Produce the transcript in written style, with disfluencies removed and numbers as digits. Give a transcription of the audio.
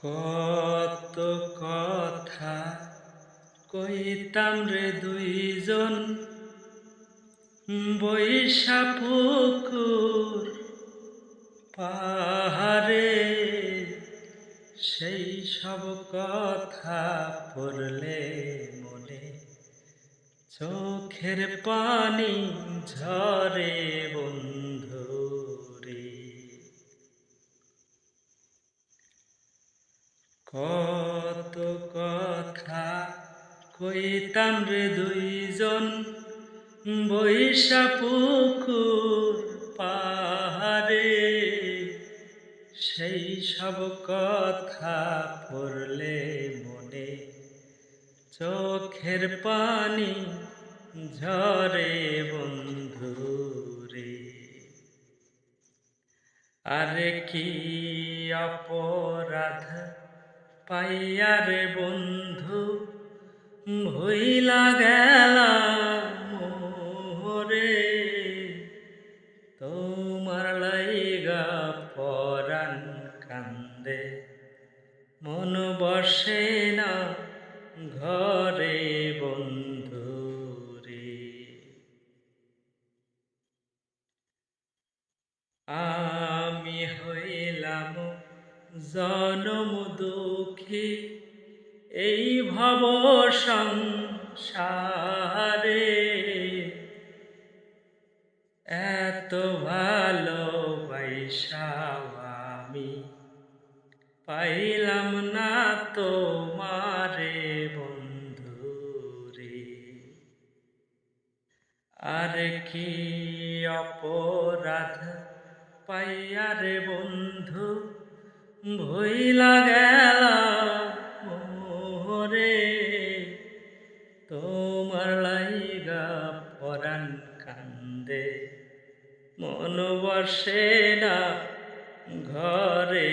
কত কথা কইতাম রে দুইজন বৈশা পুকুর পাহাড়ে, সেই সব কথা পড়লে মনে চোখের পানি ঝরে বন্ধুরে। কত কথা কইতাম রে দুইজন বৈশা পুকুর পাহাড়ে, সেই সব কথা পড়লে মনে চোখের পানি ঝরে বন্ধুরে। আরে কি অপরাধ পাইয়া রে বন্ধু ভুইলা গেলাম মোরে, তোমার লাইগা পরাণ কান্দে মন বসে না ঘরে বন্ধুরে। আমি হইলাম জনম দুঃখী এই ভব সংসারে, এত ভালোবাসাও আমি পাইলাম না তোমারে বন্ধুরে। আর কি অপরাধ পাইয়া রে বন্ধু ভুইলা গেলাম মোরে, তোমার লাইগা পরাণ কান্দে মন বসে না ঘরে